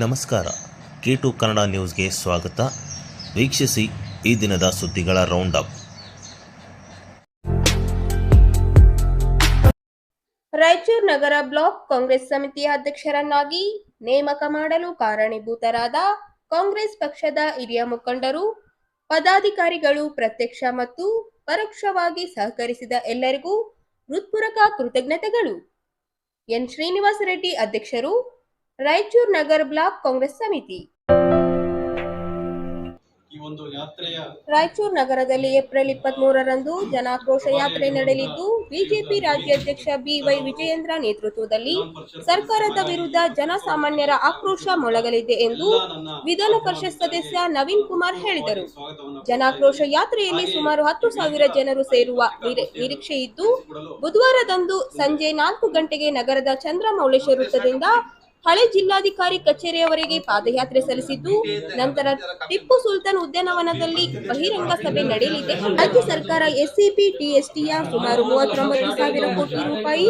ನಮಸ್ಕಾರ. K2 ಕನ್ನಡ ನ್ಯೂಸ್ಗೆ ಸ್ವಾಗತ. ವೀಕ್ಷಿಸಿ ಈ ದಿನದ ಸುದ್ದಿಗಳ ರೌಂಡ್ ಅಪ್. ರಾಯಚೂರು ನಗರ ಬ್ಲಾಕ್ ಕಾಂಗ್ರೆಸ್ ಸಮಿತಿಯ ಅಧ್ಯಕ್ಷರನ್ನಾಗಿ ನೇಮಕ ಮಾಡಲು ಕಾರಣೀಭೂತರಾದ ಕಾಂಗ್ರೆಸ್ ಪಕ್ಷದ ಹಿರಿಯ ಮುಖಂಡರು, ಪದಾಧಿಕಾರಿಗಳು, ಪ್ರತ್ಯಕ್ಷ ಮತ್ತು ಪರೋಕ್ಷವಾಗಿ ಸಹಕರಿಸಿದ ಎಲ್ಲರಿಗೂ ಹೃತ್ಪೂರ್ವಕ ಕೃತಜ್ಞತೆಗಳು. ಎನ್ ಶ್ರೀನಿವಾಸ ರೆಡ್ಡಿ, ಅಧ್ಯಕ್ಷರು, ರಾಯಚೂರು ನಗರ ಬ್ಲಾಕ್ ಕಾಂಗ್ರೆಸ್ ಸಮಿತಿ. ರಾಯಚೂರು ನಗರದಲ್ಲಿ ಏಪ್ರಿಲ್ 23ರಂದು ಜನಾಕ್ರೋಶ ಯಾತ್ರೆ ನಡೆಯಲಿದ್ದು, ಬಿಜೆಪಿ ರಾಜ್ಯಾಧ್ಯಕ್ಷ ಬಿ.ವೈ. ವಿಜಯೇಂದ್ರ ನೇತೃತ್ವದಲ್ಲಿ ಸರ್ಕಾರದ ವಿರುದ್ಧ ಜನಸಾಮಾನ್ಯರ ಆಕ್ರೋಶ ಮೊಳಗಲಿದೆ ಎಂದು ವಿಧಾನ ಪರಿಷತ್ ಸದಸ್ಯ ನವೀನ್ ಕುಮಾರ್ ಹೇಳಿದರು. ಜನಾಕ್ರೋಶ ಯಾತ್ರೆಯಲ್ಲಿ ಸುಮಾರು 10,000 ಜನರು ಸೇರುವ ನಿರೀಕ್ಷೆ ಇದ್ದು, ಬುಧವಾರದಂದು ಸಂಜೆ 4 ಗಂಟೆಗೆ ನಗರದ ಚಂದ್ರಮೌಳೇಶ್ವರ ವೃತ್ತದಿಂದ ಹಳೆ ಜಿಲ್ಲಾಧಿಕಾರಿ ಕಚೇರಿಯವರೆಗೆ ಪಾದಯಾತ್ರೆ ಸಲ್ಲಿಸಿದ್ದು, ನಂತರ ಟಿಪ್ಪು ಸುಲ್ತಾನ್ ಉದ್ಯಾನವನದಲ್ಲಿ ಬಹಿರಂಗ ಸಭೆ ನಡೆಯಲಿದೆ. ರಾಜ್ಯ ಸರ್ಕಾರ ಎಸ್ಸಿಪಿ ಟಿಎಸ್ಟಿಯ ಸುಮಾರು 39,000 ಕೋಟಿ ರೂಪಾಯಿ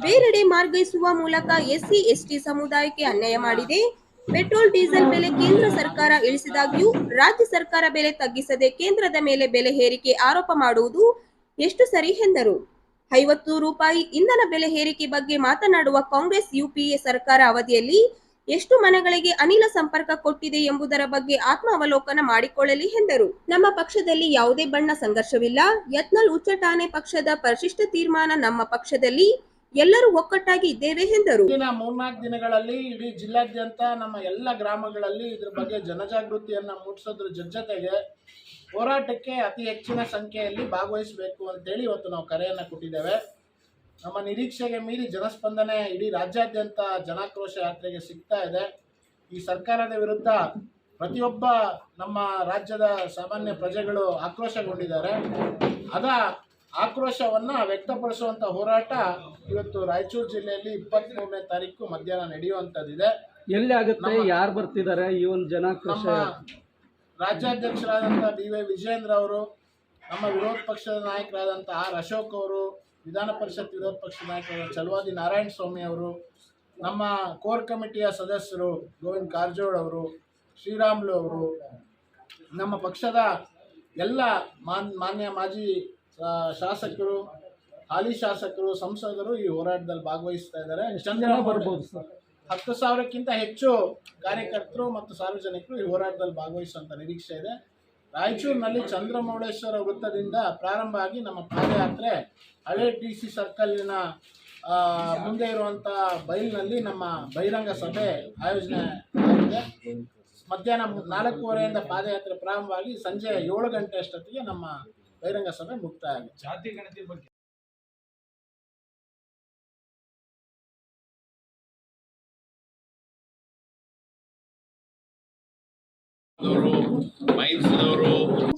ಬೇರೆಡೆ ಮಾರ್ಗಯಿಸುವ ಮೂಲಕ ಎಸ್ಸಿ ಎಸ್ಟಿ ಸಮುದಾಯಕ್ಕೆ ಅನ್ಯಾಯ ಮಾಡಿದೆ. ಪೆಟ್ರೋಲ್ ಡೀಸೆಲ್ ಬೆಲೆ ಕೇಂದ್ರ ಸರ್ಕಾರ ಇಳಿಸಿದಾಗ್ಯೂ ರಾಜ್ಯ ಸರ್ಕಾರ ಬೆಲೆ ತಗ್ಗಿಸದೆ ಕೇಂದ್ರದ ಮೇಲೆ ಬೆಲೆ ಏರಿಕೆ ಆರೋಪ ಮಾಡುವುದು ಎಷ್ಟು ಸರಿ ಎಂದರು. 50 ರೂಪಾಯಿ ಇಂಧನ ಬೆಲೆ ಏರಿಕೆ ಬಗ್ಗೆ ಮಾತನಾಡುವ ಕಾಂಗ್ರೆಸ್ ಯುಪಿಎ ಸರ್ಕಾರ ಅವಧಿಯಲ್ಲಿ ಎಷ್ಟು ಮನೆಗಳಿಗೆ ಅನಿಲ ಸಂಪರ್ಕ ಕೊಟ್ಟಿದೆ ಎಂಬುದರ ಬಗ್ಗೆ ಆತ್ಮಾವಲೋಕನ ಮಾಡಿಕೊಳ್ಳಲಿ ಎಂದರು. ನಮ್ಮ ಪಕ್ಷದಲ್ಲಿ ಯಾವುದೇ ಬಣ್ಣ ಸಂಘರ್ಷವಿಲ್ಲ. ಯತ್ನಾಳ್ ಉಚ್ಚಟಾಣೆ ಪಕ್ಷದ ಪರಿಶಿಷ್ಟ ತೀರ್ಮಾನ ನಮ್ಮ ಪಕ್ಷದಲ್ಲಿ ಎಲ್ಲರೂ ಒಗ್ಗಟ್ಟಾಗಿ ಇದ್ದೇವೆ ಎಂದರು. 3-4 ದಿನಗಳಲ್ಲಿ ಇಡೀ ಜಿಲ್ಲಾದ್ಯಂತ ನಮ್ಮ ಎಲ್ಲ ಗ್ರಾಮಗಳಲ್ಲಿ ಇದ್ರ ಬಗ್ಗೆ ಜನಜಾಗೃತಿಯನ್ನ ಮೂಡಿಸೋದ್ರ ಜೊತೆಗೆ ಹೋರಾಟಕ್ಕೆ ಅತಿ ಹೆಚ್ಚಿನ ಸಂಖ್ಯೆಯಲ್ಲಿ ಭಾಗವಹಿಸಬೇಕು ಅಂತೇಳಿ ಇವತ್ತು ನಾವು ಕರೆಯನ್ನು ಕೊಟ್ಟಿದ್ದೇವೆ. ನಮ್ಮ ನಿರೀಕ್ಷೆಗೆ ಮೀರಿ ಜನಸ್ಪಂದನೆ ಇಡೀ ರಾಜ್ಯಾದ್ಯಂತ ಜನಾಕ್ರೋಶ ಯಾತ್ರೆಗೆ ಸಿಗ್ತಾ ಇದೆ. ಈ ಸರ್ಕಾರದ ವಿರುದ್ಧ ಪ್ರತಿಯೊಬ್ಬ ನಮ್ಮ ರಾಜ್ಯದ ಸಾಮಾನ್ಯ ಪ್ರಜೆಗಳು ಆಕ್ರೋಶಗೊಂಡಿದ್ದಾರೆ. ಅದ ಆಕ್ರೋಶವನ್ನು ವ್ಯಕ್ತಪಡಿಸುವಂಥ ಹೋರಾಟ ಇವತ್ತು ರಾಯಚೂರು ಜಿಲ್ಲೆಯಲ್ಲಿ 23ನೇ ತಾರೀಕು ಮಧ್ಯಾಹ್ನ ನಡೆಯುವಂಥದ್ದಿದೆ. ಎಲ್ಲಿ ಆಗುತ್ತೆ, ಯಾರು ಬರ್ತಿದ್ದಾರೆ ಈ ಒಂದು ಜನಾಕ್ರೋಶ? ರಾಜ್ಯಾಧ್ಯಕ್ಷರಾದಂಥ ಬಿ.ವೈ. ವಿಜಯೇಂದ್ರ ಅವರು, ನಮ್ಮ ವಿರೋಧ ಪಕ್ಷದ ನಾಯಕರಾದಂಥ ಆರ್ ಅಶೋಕ್ ಅವರು, ವಿಧಾನ ಪರಿಷತ್ ವಿರೋಧ ಪಕ್ಷದ ನಾಯಕರಾದ ಚಲವಾದಿ ನಾರಾಯಣ ಸ್ವಾಮಿ ಅವರು, ನಮ್ಮ ಕೋರ್ ಕಮಿಟಿಯ ಸದಸ್ಯರು ಗೋವಿಂದ ಕಾರಜೋಳ ಅವರು, ಶ್ರೀರಾಮುಲು ಅವರು, ನಮ್ಮ ಪಕ್ಷದ ಎಲ್ಲ ಮಾನ್ಯ ಮಾಜಿ ಶಾಸಕರು, ಹಾಲಿ ಶಾಸಕರು, ಸಂಸದರು ಈ ಹೋರಾಟದಲ್ಲಿ ಭಾಗವಹಿಸ್ತಾ ಇದ್ದಾರೆ. ಬರ್ಬೋದು ಸರ್. 10,000ಕ್ಕಿಂತ ಹೆಚ್ಚು ಕಾರ್ಯಕರ್ತರು ಮತ್ತು ಸಾರ್ವಜನಿಕರು ಈ ಹೋರಾಟದಲ್ಲಿ ಭಾಗವಹಿಸುವಂಥ ನಿರೀಕ್ಷೆ ಇದೆ. ರಾಯಚೂರಿನಲ್ಲಿ ಚಂದ್ರಮೌಳೇಶ್ವರ ವೃತ್ತದಿಂದ ಪ್ರಾರಂಭ ಆಗಿ ನಮ್ಮ ಪಾದಯಾತ್ರೆ ಹಳೆ DC ಸರ್ಕಲ್ನ ಮುಂದೆ ಇರುವಂಥ ಬೈಲ್ನಲ್ಲಿ ನಮ್ಮ ಬಹಿರಂಗ ಸಭೆ ಆಯೋಜನೆ ಆಗಿದೆ. ಮಧ್ಯಾಹ್ನ 4:30ರಿಂದ ಪಾದಯಾತ್ರೆ ಪ್ರಾರಂಭವಾಗಿ ಸಂಜೆ 7 ಗಂಟೆ ಅಷ್ಟೊತ್ತಿಗೆ ನಮ್ಮ ಬಹಿರಂಗ ಸಭೆ ಮುಕ್ತಾಯ ಆಗಿದೆ. ಜಾತಿ ಗಣತಿ ಬಗ್ಗೆ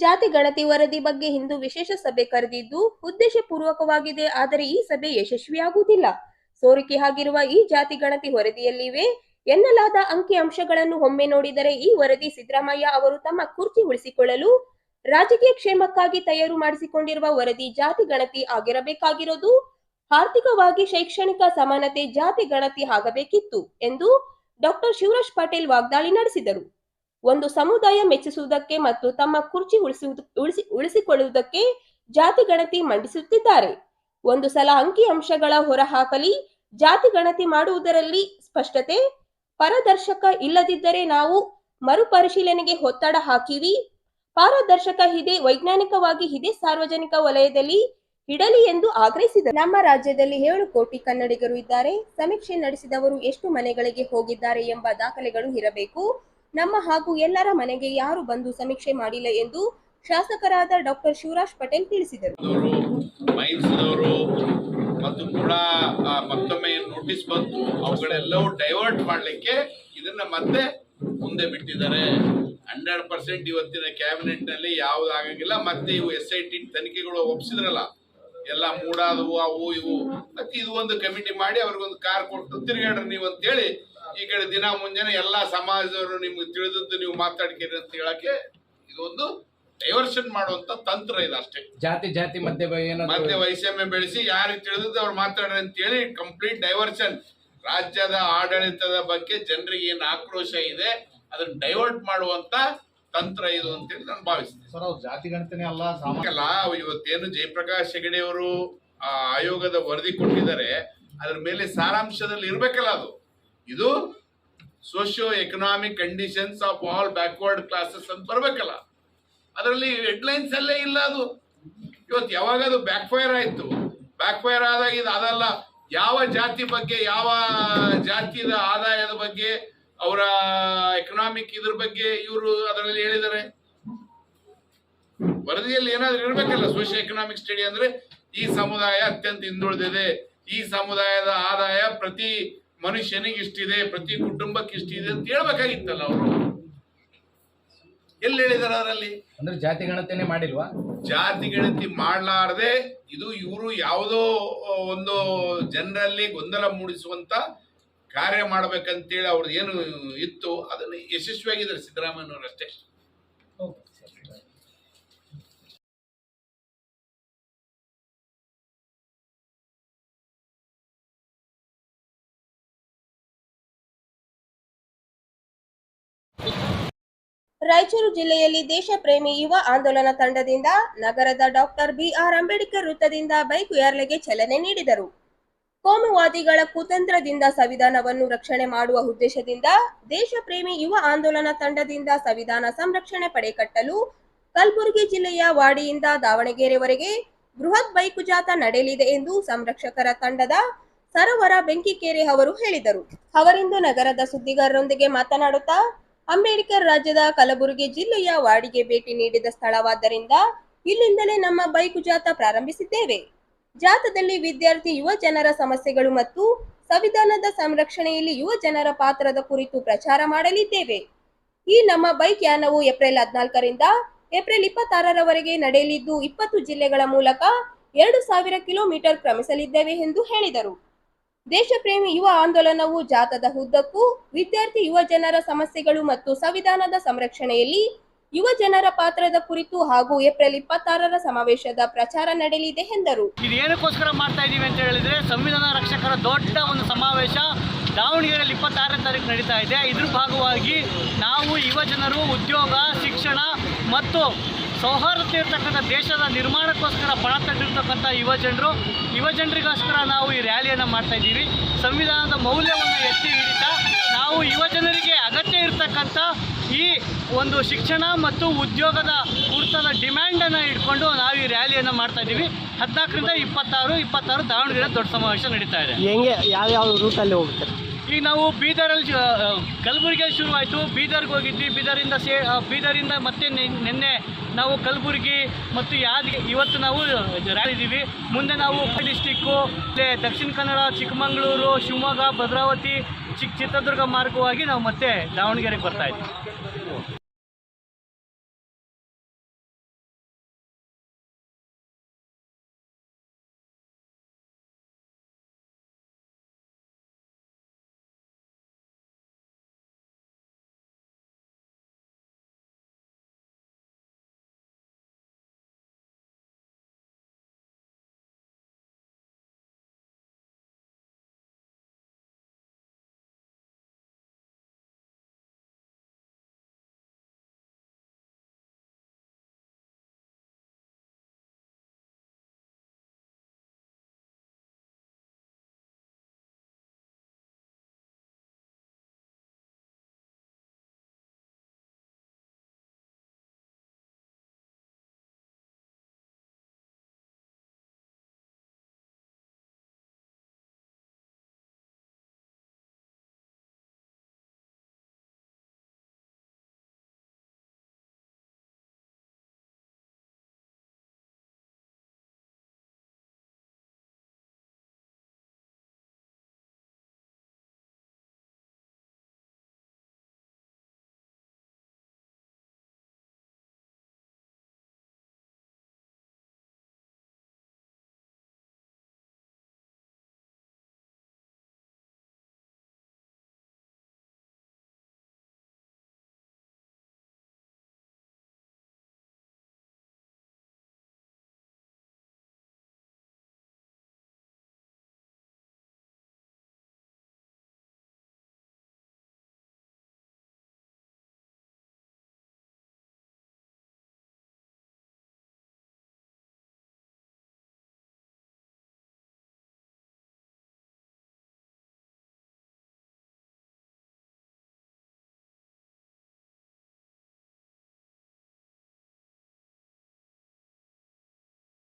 ಜಾತಿ ಗಣತಿ ವರದಿ ಬಗ್ಗೆ ಇಂದು ವಿಶೇಷ ಸಭೆ ಕರೆದಿದ್ದು ಉದ್ದೇಶ ಪೂರ್ವಕವಾಗಿದೆ. ಆದರೆ ಈ ಸಭೆ ಯಶಸ್ವಿಯಾಗುವುದಿಲ್ಲ. ಸೋರಿಕೆ ಆಗಿರುವ ಈ ಜಾತಿ ಗಣತಿ ವರದಿಯಲ್ಲಿವೆ ಎನ್ನಲಾದ ಅಂಕಿ ಅಂಶಗಳನ್ನು ಒಮ್ಮೆ ನೋಡಿದರೆ ಈ ವರದಿ ಸಿದ್ದರಾಮಯ್ಯ ಅವರು ತಮ್ಮ ಕುರ್ಚಿ ಉಳಿಸಿಕೊಳ್ಳಲು ರಾಜಕೀಯ ಕ್ಷೇಮಕ್ಕಾಗಿ ತಯಾರು ಮಾಡಿಸಿಕೊಂಡಿರುವ ವರದಿ. ಜಾತಿ ಗಣತಿ ಆಗಿರಬೇಕಾಗಿರೋದು ಆರ್ಥಿಕವಾಗಿ ಶೈಕ್ಷಣಿಕ ಸಮಾನತೆ ಜಾತಿ ಗಣತಿ ಆಗಬೇಕಿತ್ತು ಎಂದು ಡಾಕ್ಟರ್ ಶಿವರಾಜ್ ಪಾಟೀಲ್ ವಾಗ್ದಾಳಿ ನಡೆಸಿದರು. ಒಂದು ಸಮುದಾಯ ಮೆಚ್ಚಿಸುವುದಕ್ಕೆ ಮತ್ತು ತಮ್ಮ ಕುರ್ಚಿ ಉಳಿಸಿಕೊಳ್ಳುವುದಕ್ಕೆ ಜಾತಿ ಗಣತಿ ಮಂಡಿಸುತ್ತಿದ್ದಾರೆ. ಒಂದು ಸಲ ಅಂಕಿ ಅಂಶಗಳ ಹೊರಹಾಕಲಿ. ಜಾತಿ ಗಣತಿ ಮಾಡುವುದರಲ್ಲಿ ಸ್ಪಷ್ಟತೆ, ಪಾರದರ್ಶಕ ಇಲ್ಲದಿದ್ದರೆ ನಾವು ಮರುಪರಿಶೀಲನೆಗೆ ಒತ್ತಡ ಹಾಕಿವಿ. ಪಾರದರ್ಶಕ ಇದೆ, ವೈಜ್ಞಾನಿಕವಾಗಿ ಇದೆ, ಸಾರ್ವಜನಿಕ ವಲಯದಲ್ಲಿ ಇಡಲಿ ಎಂದು ಆಗ್ರಹಿಸಿದರು. ನಮ್ಮ ರಾಜ್ಯದಲ್ಲಿ 7 ಕೋಟಿ ಕನ್ನಡಿಗರು ಇದ್ದಾರೆ. ಸಮೀಕ್ಷೆ ನಡೆಸಿದವರು ಎಷ್ಟು ಮನೆಗಳಿಗೆ ಹೋಗಿದ್ದಾರೆ ಎಂಬ ದಾಖಲೆಗಳು ಇರಬೇಕು. ನಮ್ಮ ಹಾಗೂ ಎಲ್ಲರ ಮನೆಗೆ ಯಾರು ಬಂದು ಸಮೀಕ್ಷೆ ಮಾಡಿಲ್ಲ ಎಂದು ಶಾಸಕರಾದ ಡಾಕ್ಟರ್ ಶಿವರಾಜ್ ಪಟೇಲ್ ತಿಳಿಸಿದರು. ಮತ್ತು ಕೂಡ ಮತ್ತೊಮ್ಮೆ ನೋಟಿಸ್ ಬಂತು, ಅವುಗಳೆಲ್ಲವೂ ಡೈವರ್ಟ್ ಮಾಡಲಿಕ್ಕೆ ಇದನ್ನ ಮತ್ತೆ ಮುಂದೆ ಬಿಟ್ಟಿದ್ದಾರೆ. 100% ಇವತ್ತಿನ ಕ್ಯಾಬಿನೆಟ್ ನಲ್ಲಿ ಯಾವ್ದು ಆಗಂಗಿಲ್ಲ. ಮತ್ತೆ ಇವು SIT ತನಿಖೆಗಳು ಒಪ್ಪಿಸಿದ್ರಲ್ಲ, ಎಲ್ಲ ಮೂಡಾದವು ಅವು ಇವು, ಮತ್ತೆ ಇದು ಒಂದು ಕಮಿಟಿ ಮಾಡಿ ಅವ್ರಿಗೊಂದು ಕಾರ್ ಕೊಟ್ಟು ತಿರುಗಾಡ್ರಿ ನೀವು ಅಂತೇಳಿ ಈ ಕಡೆ ದಿನ ಮುಂಜಾನೆ ಎಲ್ಲಾ ಸಮಾಜದವರು ನಿಮ್ಗೆ ತಿಳಿದದ್ದು ನೀವು ಮಾತಾಡ್ತೀರಿ ಅಂತ ಹೇಳಕ್ಕೆ ಇದೊಂದು ಡೈವರ್ಷನ್ ಮಾಡುವಂತ ತಂತ್ರ ಇದೆ ಅಷ್ಟೇ. ಜಾತಿ ಮಧ್ಯೆ ವೈಷಮ್ಯ ಬೆಳೆಸಿ ಯಾರಿಗೆ ತಿಳಿದದ್ದು ಅವ್ರು ಮಾತಾಡ್ರಿ ಅಂತ ಹೇಳಿ ಕಂಪ್ಲೀಟ್ ಡೈವರ್ಷನ್. ರಾಜ್ಯದ ಆಡಳಿತದ ಬಗ್ಗೆ ಜನರಿಗೆ ಏನು ಆಕ್ರೋಶ ಇದೆ ಅದನ್ನ ಡೈವರ್ಟ್ ಮಾಡುವಂತ ತಂತ್ರ ಇದು ಅಂತೇಳಿ ನಾನು ಭಾವಿಸ್ತೇನೆ. ಸರ್ ಅವ್ರು ಜಾತಿ ಗಣತಿನೇ ಅಲ್ಲ ಅಲ್ಲ, ಇವತ್ತೇನು ಜಯಪ್ರಕಾಶ್ ಹೆಗಡೆ ಅವರು ಆ ಆಯೋಗದ ವರದಿ ಕೊಟ್ಟಿದ್ದಾರೆ ಅದ್ರ ಮೇಲೆ ಸಾರಾಂಶದಲ್ಲಿ ಇರ್ಬೇಕಲ್ಲ ಅದು. ಇದು socio economic conditions of all backward classes ಅಂತ ಬರ್ಬೇಕಲ್ಲ. ಅದರಲ್ಲಿ ಹೆಡ್ಲೈನ್ಸ್ ಅಲ್ಲೇ ಇಲ್ಲ ಅದು. ಇವತ್ತು ಯಾವಾಗ ಅದು ಬ್ಯಾಕ್ಫೈರ್ ಆಯ್ತು, ಬ್ಯಾಕ್ಫೈರ್ ಆದಾಗ ಇದು ಅದಲ್ಲ, ಯಾವ ಜಾತಿ ಬಗ್ಗೆ, ಯಾವ ಜಾತಿಯ ಆದಾಯದ ಬಗ್ಗೆ, ಅವರ ಎಕನಾಮಿಕ್ ಇದ್ರ ಬಗ್ಗೆ ಇವರು ಅದರಲ್ಲಿ ಹೇಳಿದ್ದಾರೆ. ವರದಿಯಲ್ಲಿ ಏನಾದ್ರೂ ಇರ್ಬೇಕಲ್ಲ. ಸೋಶಿಯೋ ಎಕನಾಮಿಕ್ ಸ್ಟಡಿ ಅಂದ್ರೆ ಈ ಸಮುದಾಯ ಅತ್ಯಂತ ಹಿಂದುಳಿದಿದೆ, ಈ ಸಮುದಾಯದ ಆದಾಯ ಪ್ರತಿ ಮನುಷ್ಯನಿಗೆ ಇಷ್ಟಿದೆ, ಪ್ರತಿ ಕುಟುಂಬಕ್ಕೆ ಇಷ್ಟಿದೆ ಅಂತ ಹೇಳ್ಬೇಕಾಗಿತ್ತಲ್ಲ. ಅವರು ಎಲ್ಲಿ ಹೇಳಿದಾರೆ ಅದರಲ್ಲಿ? ಅಂದ್ರೆ ಜಾತಿ ಗಣತಿನೇ ಮಾಡಿಲ್ವಾ? ಜಾತಿ ಗಣತಿ ಮಾಡಲಾರದೆ ಇದು ಇವರು ಯಾವುದೋ ಒಂದು ಜನರಲ್ಲಿ ಗೊಂದಲ ಮೂಡಿಸುವಂತ ಕಾರ್ಯ ಮಾಡ್ಬೇಕಂತೇಳಿ ಅವ್ರದ್ದು ಏನು ಇತ್ತು ಅದನ್ನು ಯಶಸ್ವಿಯಾಗಿದ್ದಾರೆ ಸಿದ್ದರಾಮಯ್ಯನವರಷ್ಟೇ. ರಾಯಚೂರು ಜಿಲ್ಲೆಯಲ್ಲಿ ದೇಶ ಪ್ರೇಮಿ ಯುವ ಆಂದೋಲನ ತಂಡದಿಂದ ನಗರದ ಡಾಕ್ಟರ್ ಬಿಆರ್ ಅಂಬೇಡ್ಕರ್ ವೃತ್ತದಿಂದ ಬೈಕ್ ಉಯರ್ಲೆಗೆ ಚಾಲನೆ ನೀಡಿದರು. ಕೋಮುವಾದಿಗಳ ಕುತಂತ್ರದಿಂದ ಸಂವಿಧಾನವನ್ನು ರಕ್ಷಣೆ ಮಾಡುವ ಉದ್ದೇಶದಿಂದ ದೇಶ ಪ್ರೇಮಿ ಯುವ ಆಂದೋಲನ ತಂಡದಿಂದ ಸಂವಿಧಾನ ಸಂರಕ್ಷಣೆ ಪಡೆ ಕಟ್ಟಲು ಕಲಬುರಗಿ ಜಿಲ್ಲೆಯ ವಾಡಿಯಿಂದ ದಾವಣಗೆರೆವರೆಗೆ ಬೃಹತ್ ಬೈಕ್ ಜಾಥಾ ನಡೆಯಲಿದೆ ಎಂದು ಸಂರಕ್ಷಕರ ತಂಡದ ಸರೋವರ ಬೆಂಕಿಕೆರೆ ಅವರು ಹೇಳಿದರು. ಅವರಿಂದು ನಗರದ ಸುದ್ದಿಗಾರರೊಂದಿಗೆ ಮಾತನಾಡುತ್ತಾ, ಅಂಬೇಡ್ಕರ್ ರಾಜ್ಯದ ಕಲಬುರಗಿ ಜಿಲ್ಲೆಯ ವಾಡಿಗೆ ಭೇಟಿ ನೀಡಿದ ಸ್ಥಳವಾದ್ದರಿಂದ ಇಲ್ಲಿಂದಲೇ ನಮ್ಮ ಬೈಕ್ ಜಾಥಾ ಪ್ರಾರಂಭಿಸಿದ್ದೇವೆ. ಜಾಥಾದಲ್ಲಿ ವಿದ್ಯಾರ್ಥಿ ಯುವ ಜನರ ಸಮಸ್ಯೆಗಳು ಮತ್ತು ಸಂವಿಧಾನದ ಸಂರಕ್ಷಣೆಯಲ್ಲಿ ಯುವ ಜನರ ಪಾತ್ರದ ಕುರಿತು ಪ್ರಚಾರ ಮಾಡಲಿದ್ದೇವೆ. ಈ ನಮ್ಮ ಬೈಕ್ ಯಾನವು ಏಪ್ರಿಲ್ 14ರಿಂದ ಏಪ್ರಿಲ್ 26ರವರೆಗೆ ನಡೆಯಲಿದ್ದು 20 ಜಿಲ್ಲೆಗಳ ಮೂಲಕ 2000 ಕಿಲೋಮೀಟರ್ ಕ್ರಮಿಸಲಿದ್ದೇವೆ ಎಂದು ಹೇಳಿದರು. ದೇಶಪ್ರೇಮಿ ಯುವ ಆಂದೋಲನವು ಜಾಥಾದ ಉದ್ದಕ್ಕೂ ವಿದ್ಯಾರ್ಥಿ ಯುವ ಜನರ ಸಮಸ್ಯೆಗಳು ಮತ್ತು ಸಂವಿಧಾನದ ಸಂರಕ್ಷಣೆಯಲ್ಲಿ ಯುವ ಜನರ ಪಾತ್ರದ ಕುರಿತು ಹಾಗೂ ಏಪ್ರಿಲ್ 26ರ ಸಮಾವೇಶದ ಪ್ರಚಾರ ನಡೆಯಲಿದೆ ಎಂದರು. ಇದು ಏನಕ್ಕೋಸ್ಕರ ಮಾಡ್ತಾ ಇದೀವಿ ಅಂತ ಹೇಳಿದ್ರೆ, ಸಂವಿಧಾನ ರಕ್ಷಕರ ದೊಡ್ಡ ಒಂದು ಸಮಾವೇಶ ದಾವಣಗೆರೆಯಲ್ಲಿ 26ನೇ ತಾರೀಕು ನಡೀತಾ ಇದೆ. ಇದ್ರ ಭಾಗವಾಗಿ ನಾವು ಯುವ ಜನರು ಉದ್ಯೋಗ, ಶಿಕ್ಷಣ ಮತ್ತು ಸೌಹಾರ್ದತೆ ಇರ್ತಕ್ಕಂಥ ದೇಶದ ನಿರ್ಮಾಣಕ್ಕೋಸ್ಕರ ಪಣ ತೊಟ್ಟಿರ್ತಕ್ಕಂಥ ಯುವ ಜನರಿಗೋಸ್ಕರ ನಾವು ಈ ರ್ಯಾಲಿಯನ್ನು ಮಾಡ್ತಾ ಇದ್ದೀವಿ. ಸಂವಿಧಾನದ ಮೌಲ್ಯವನ್ನು ಎತ್ತಿ ಹಿಡಿತಾ ನಾವು ಯುವ ಜನರಿಗೆ ಅಗತ್ಯ ಇರತಕ್ಕಂಥ ಈ ಒಂದು ಶಿಕ್ಷಣ ಮತ್ತು ಉದ್ಯೋಗದ ಕುರಿತಾದ ಡಿಮ್ಯಾಂಡನ್ನು ಇಟ್ಕೊಂಡು ನಾವು ಈ ರ್ಯಾಲಿಯನ್ನು ಮಾಡ್ತಾ ಇದ್ದೀವಿ. 14ರಿಂದ 26 ದಾವಣಗೆರೆ ದೊಡ್ಡ ಸಮಾವೇಶ ನಡೀತಾ ಇದೆ. ಹೆಂಗೆ ಯಾವ್ಯಾವ ರೂಟಲ್ಲಿ ಹೋಗ್ತಾರೆ? ಈಗ ನಾವು ಬೀದರಲ್ಲಿ ಕಲಬುರಗಿಯಲ್ಲಿ ಶುರುವಾಯಿತು, ಬೀದರ್ಗೆ ಹೋಗಿದ್ವಿ. ಬೀದರಿಂದ ಮತ್ತೆ ನಿನ್ನೆ ನಾವು ಕಲಬುರಗಿ ಮತ್ತು ಇವತ್ತು ನಾವು ರ್ಯಾಲಿ ಇದ್ದೀವಿ. ಮುಂದೆ ನಾವು ಡಿಸ್ಟಿಕ್ಕು, ದಕ್ಷಿಣ ಕನ್ನಡ, ಚಿಕ್ಕಮಗಳೂರು, ಶಿವಮೊಗ್ಗ, ಭದ್ರಾವತಿ, ಚಿತ್ರದುರ್ಗ ಮಾರ್ಗವಾಗಿ ನಾವು ಮತ್ತೆ ದಾವಣಗೆರೆಗೆ ಬರ್ತಾ ಇದ್ದೀವಿ.